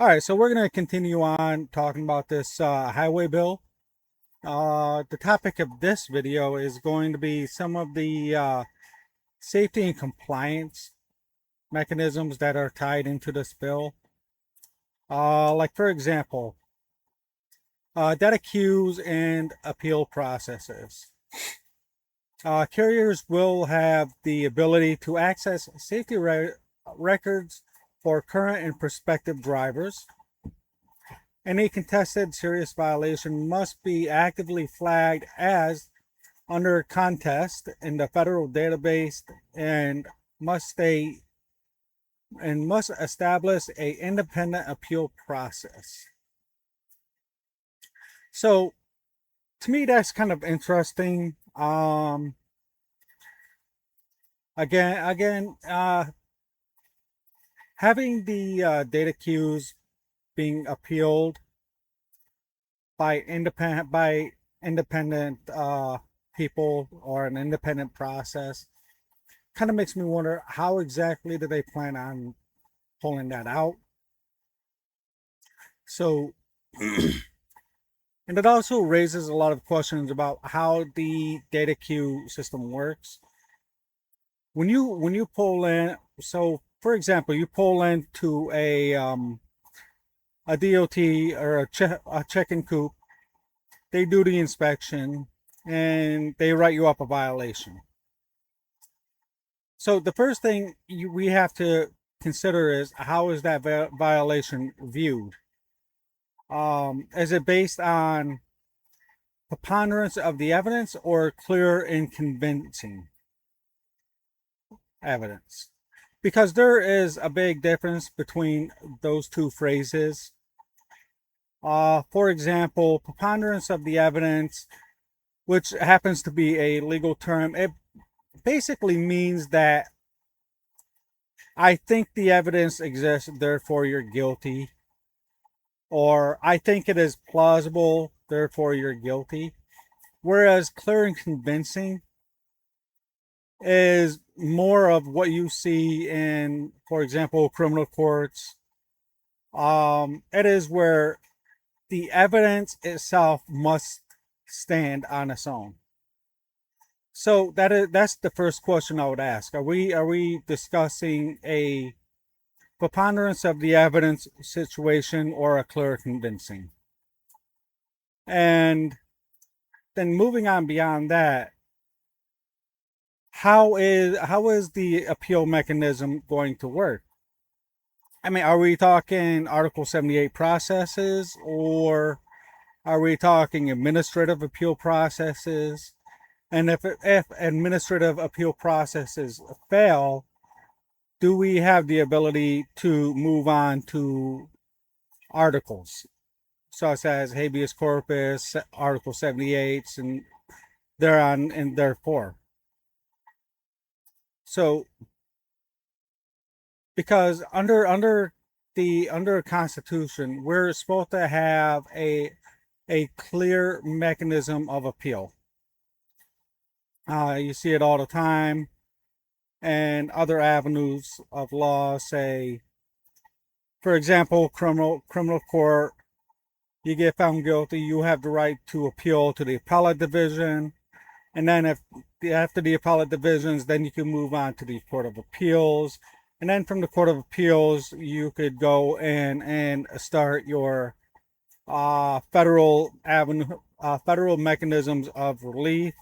All right, so we're going to continue on talking about this highway bill. The topic of this video is going to be some of the safety and compliance mechanisms that are tied into this bill. Like, for example, data queues and appeal processes. Carriers will have the ability to access safety records for current and prospective drivers. Any contested serious violation must be actively flagged as under contest in the federal database and must establish a independent appeal process. So to me that's kind of interesting. Again, having the data queues being appealed by independent people or an independent process kind of makes me wonder how exactly do they plan on pulling that out. So and it also raises a lot of questions about how the data queue system works. When you pull in, so for example, you pull into a DOT or a check-in coupe, they do the inspection and they write you up a violation. So the first thing we have to consider is how is that violation viewed? Is it based on preponderance of the evidence or clear and convincing evidence? Because there is a big difference between those two phrases. For example, preponderance of the evidence, which happens to be a legal term, it basically means that I think the evidence exists, therefore you're guilty. Or I think it is plausible, therefore you're guilty. Whereas clear and convincing is more of what you see in, for example, criminal courts. It is where the evidence itself must stand on its own. So that's the first question I would ask. Are we discussing a preponderance of the evidence situation or a clear convincing? And then moving on beyond that, how is the appeal mechanism going to work? I mean, are we talking Article 78 processes, or are we talking administrative appeal processes? And if administrative appeal processes fail, do we have the ability to move on to articles such as habeas corpus, Article 78, and thereon and therefore? So, because under a Constitution, we're supposed to have a clear mechanism of appeal. You see it all the time, and other avenues of law say, for example, criminal court. You get found guilty, you have the right to appeal to the appellate division, and then after the appellate divisions, then you can move on to the Court of Appeals, and then from the Court of Appeals, you could go in and start your federal mechanisms of relief,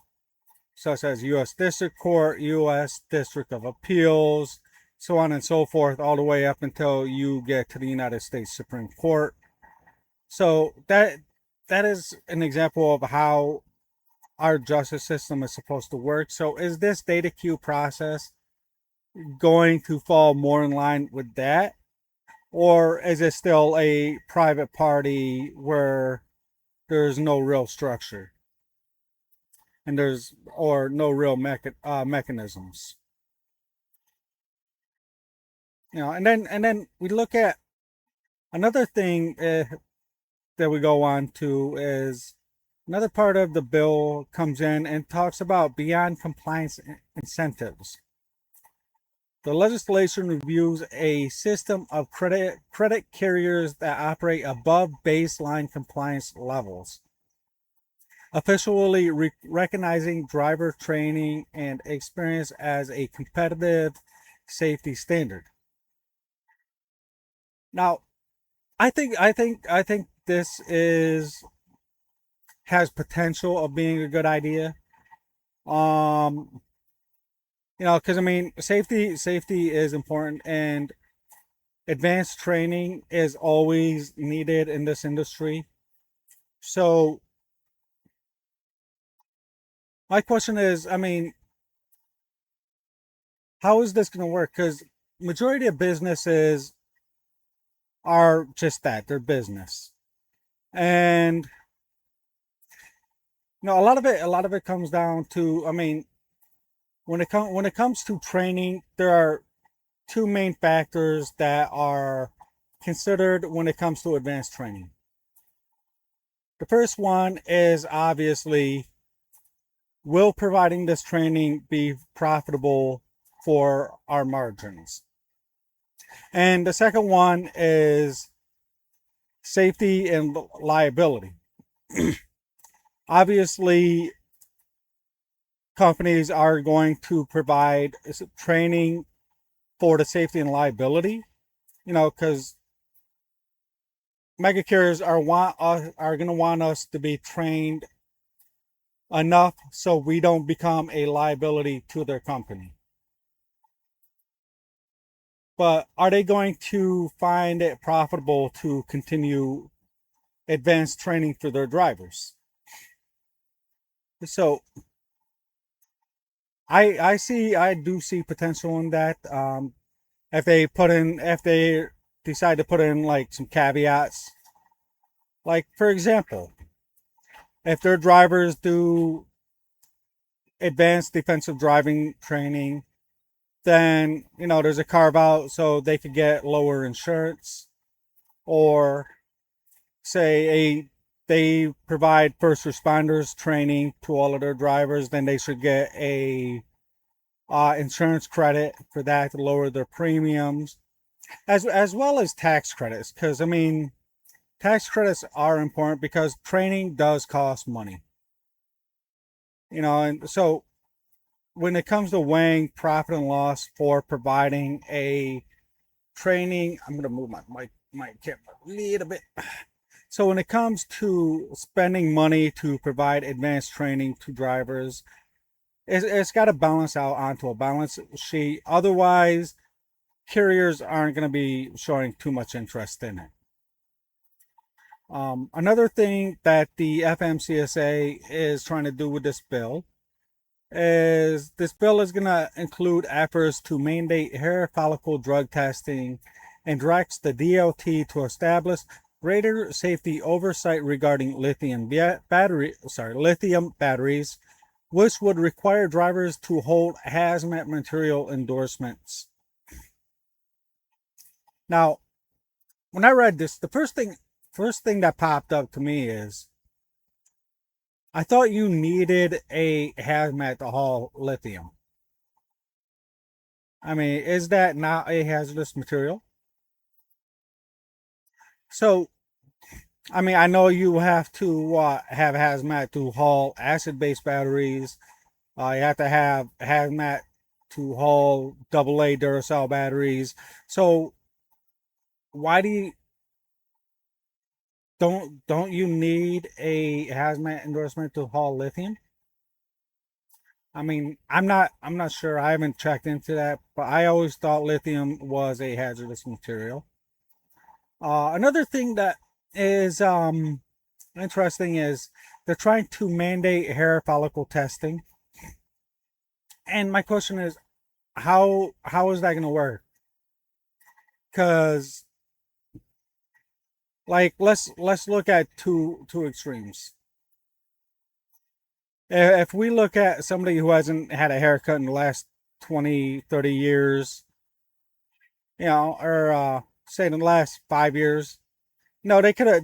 such as U.S. District Court, U.S. District of Appeals, so on and so forth, all the way up until you get to the United States Supreme Court. So that is an example of how our justice system is supposed to work. So is this data queue process going to fall more in line with that? Or is it still a private party where there's no real structure and no real mechanisms? And then we look at another thing that we go on to is another part of the bill comes in and talks about beyond compliance incentives. The legislation reviews a system of credit carriers that operate above baseline compliance levels, officially recognizing driver training and experience as a competitive safety standard. Now, I think this is has potential of being a good idea. Um, because I mean, safety is important, and advanced training is always needed in this industry. So my question is, I mean, how is this going to work? Because majority of businesses are just that, they're business, and a lot of it comes down to, I mean, when it comes to training, there are two main factors that are considered when it comes to advanced training. The first one is obviously, will providing this training be profitable for our margins? And the second one is safety and liability. Obviously, companies are going to provide training for the safety and liability, because mega carriers are going to want us to be trained enough so we don't become a liability to their company. But are they going to find it profitable to continue advanced training for their drivers? So I do see potential in that. If they decide to put in like some caveats, like for example, if their drivers do advanced defensive driving training, then there's a carve out so they could get lower insurance, or say they provide first responders training to all of their drivers, then they should get a insurance credit for that to lower their premiums, as well as tax credits. Because I mean, tax credits are important because training does cost money. And so when it comes to weighing profit and loss for providing a training, I'm going to move my camera a little bit. So when it comes to spending money to provide advanced training to drivers, it's got to balance out onto a balance sheet. Otherwise, carriers aren't going to be showing too much interest in it. Another thing that the FMCSA is trying to do with this bill is this bill is going to include efforts to mandate hair follicle drug testing and directs the DOT to establish greater safety oversight regarding lithium batteries, which would require drivers to hold hazmat material endorsements. Now, when I read this, the first thing that popped up to me is, I thought you needed a hazmat to haul lithium. I mean, is that not a hazardous material? So, I mean, I know you have to have hazmat to haul acid-based batteries. You have to have hazmat to haul AA Duracell batteries. So, why don't you need a hazmat endorsement to haul lithium? I mean, I'm not sure. I haven't checked into that, but I always thought lithium was a hazardous material. Another thing that is interesting is they're trying to mandate hair follicle testing, and my question is, how is that going to work? Because like let's look at two extremes. If we look at somebody who hasn't had a haircut in the last 20, 30 years, or say in the last 5 years, no, they could have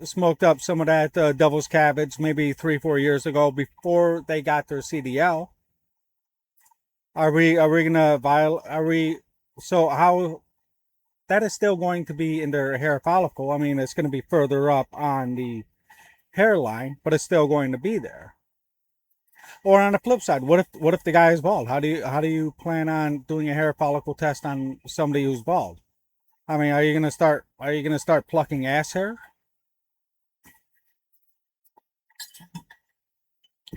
smoked up some of that devil's cabbage maybe 3, 4 years ago before they got their CDL. Are we gonna violate? Are we? So how that is still going to be in their hair follicle? I mean, it's going to be further up on the hairline, but it's still going to be there. Or on the flip side, what if the guy is bald? How do you plan on doing a hair follicle test on somebody who's bald? I mean, are you gonna start plucking ass hair?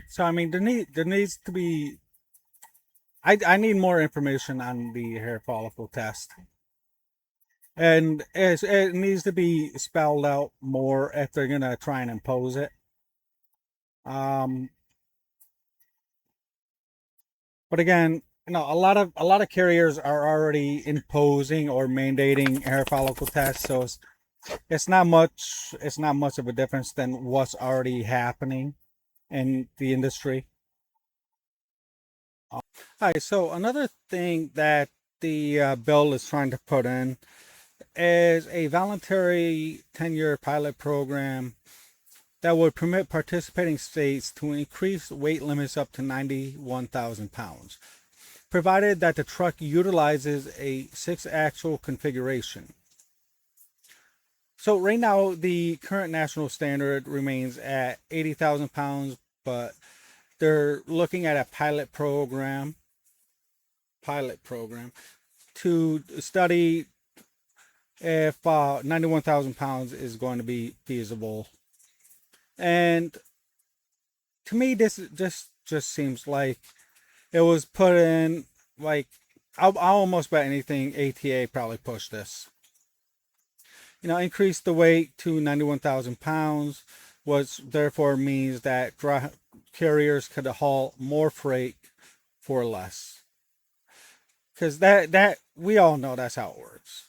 So I mean, there needs to be. I need more information on the hair follicle test, and it needs to be spelled out more if they're gonna try and impose it. Um, but again, a lot of carriers are already imposing or mandating hair follicle tests, so it's not much of a difference than what's already happening in the industry. Hi, so another thing that the bill is trying to put in is a voluntary 10-year pilot program that would permit participating states to increase weight limits up to 91,000 pounds, provided that the truck utilizes a six-axle configuration. So right now, the current national standard remains at 80,000 pounds, but they're looking at a pilot program to study if 91,000 pounds is going to be feasible. And to me, this just seems like it was put in like I'll almost bet anything ATA probably pushed this. Increase the weight to 91,000 pounds, which therefore means that carriers could haul more freight for less. Because that we all know that's how it works.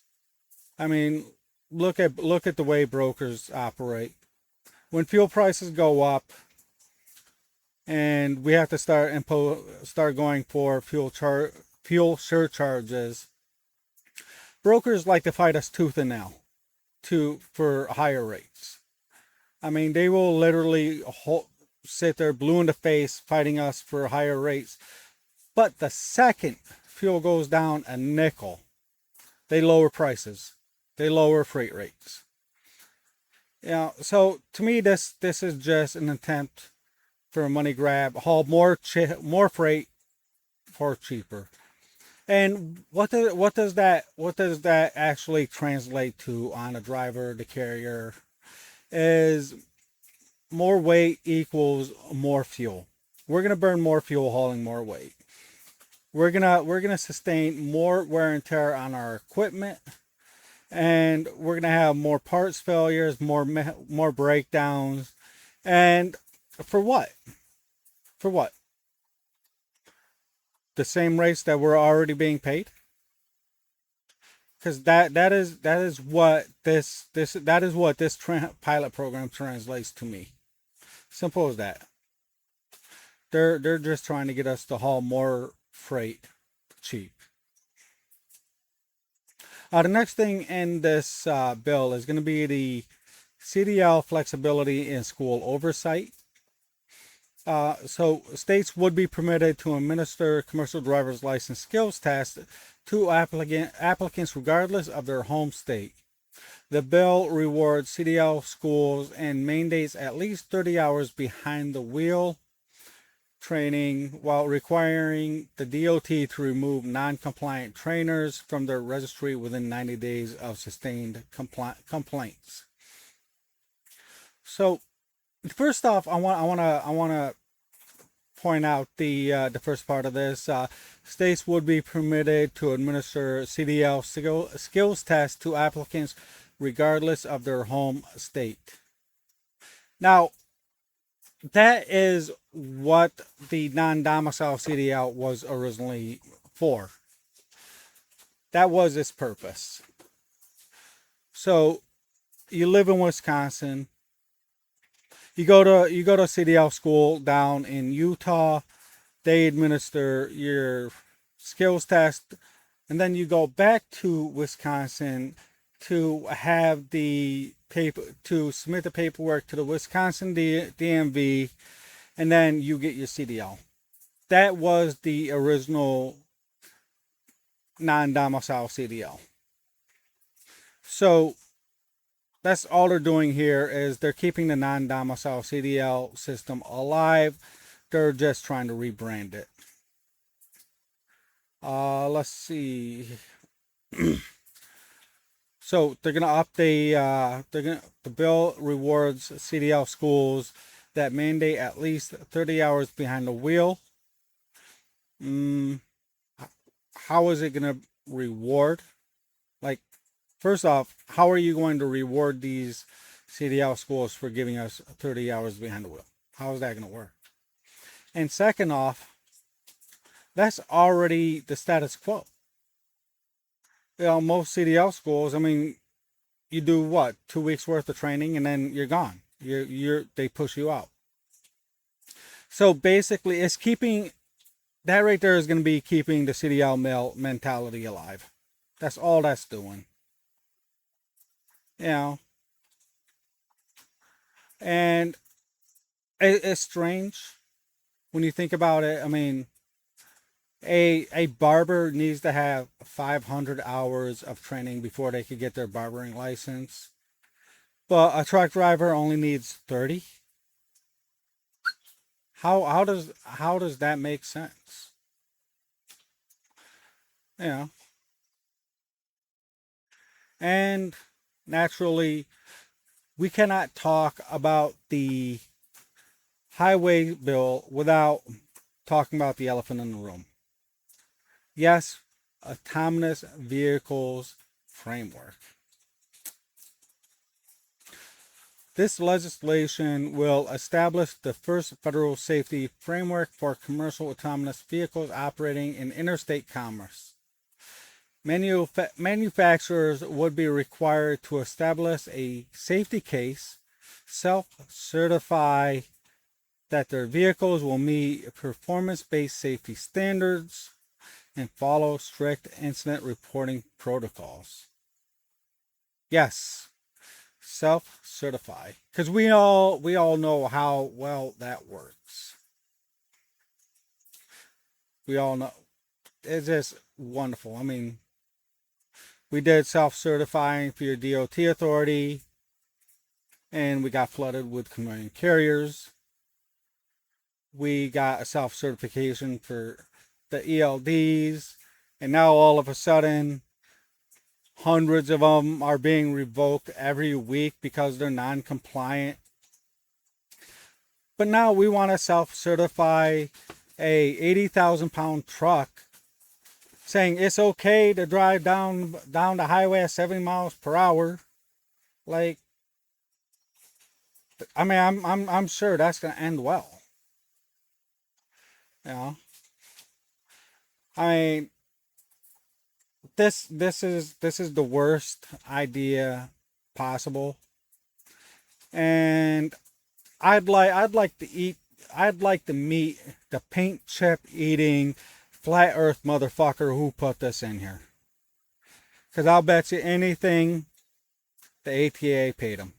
I mean, look at the way brokers operate. When fuel prices go up and we have to start going for fuel surcharges, brokers like to fight us tooth and nail for higher rates. I mean, they will literally sit there blue in the face fighting us for higher rates. But the second fuel goes down a nickel, they lower prices. They lower freight rates. So to me, this is just an attempt for a money grab, haul more freight for cheaper. And what does that actually translate to on a driver, the carrier? Is more weight equals more fuel. We're gonna burn more fuel hauling more weight. We're gonna sustain more wear and tear on our equipment, and we're gonna have more parts failures, more breakdowns, and for what? For what? The same rates that we're already being paid? Because that is what this pilot program translates to me. Simple as that. They're just trying to get us to haul more freight cheap. The next thing in this bill is going to be the CDL flexibility in school oversight. So states would be permitted to administer commercial driver's license skills tests to applicants regardless of their home state. The bill rewards CDL schools and mandates at least 30 hours behind the wheel training while requiring the DOT to remove non-compliant trainers from their registry within 90 days of sustained complaints. So first off, I want to point out the first part of this. States would be permitted to administer CDL skills tests to applicants regardless of their home state. Now, that is what the non-domicile CDL was originally for. That was its purpose. So you live in Wisconsin, you go to CDL school down in Utah. They administer your skills test, and then you go back to Wisconsin to have the paper to submit the paperwork to the Wisconsin DMV, and then you get your CDL. that was the original non-domicile CDL. So that's all they're doing here is they're keeping the non-domicile CDL system alive. They're just trying to rebrand it. Let's see. So they're gonna update. The bill rewards CDL schools that mandate at least 30 hours behind the wheel. How is it gonna reward? Like, first off, how are you going to reward these CDL schools for giving us 30 hours behind the wheel? How is that going to work? And second off, that's already the status quo. You know, most CDL schools, I mean, you do what? 2 weeks worth of training and then you're gone. They push you out. So basically, it's keeping that right there is going to be keeping the CDL male mentality alive. That's all that's doing. You know, and it's strange when you think about it. I mean, a barber needs to have 500 hours of training before they could get their barbering license, but a truck driver only needs 30. How does that make sense? You know, and naturally, we cannot talk about the highway bill without talking about the elephant in the room. Yes, autonomous vehicles framework. This legislation will establish the first federal safety framework for commercial autonomous vehicles operating in interstate commerce. Manufacturers would be required to establish a safety case, self-certify that their vehicles will meet performance-based safety standards, and follow strict incident reporting protocols. Yes, self-certify, because we all know how well that works. We all know it's just wonderful. I mean, we did self-certifying for your DOT authority, and we got flooded with community carriers. We got a self-certification for the ELDs, and now all of a sudden, hundreds of them are being revoked every week because they're non-compliant. But now we want to self-certify a 80,000-pound truck, saying it's okay to drive down the highway at 70 miles per hour. Like, I mean, I'm sure that's gonna end well. You know, I mean, this is the worst idea possible, and I'd like to meet the paint chip eating flat earth motherfucker who put this in here, because I'll bet you anything the ATA paid him.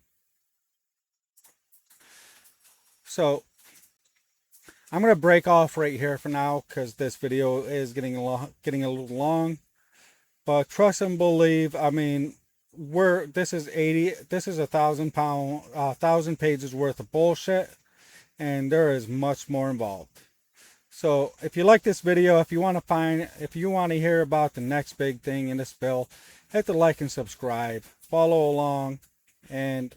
So I'm gonna break off right here for now because this video is getting a little long. But trust and believe. I mean, this is 1,000 pages worth of bullshit, and there is much more involved. So if you like this video, if you want to hear about the next big thing in this bill, hit the like and subscribe, follow along, and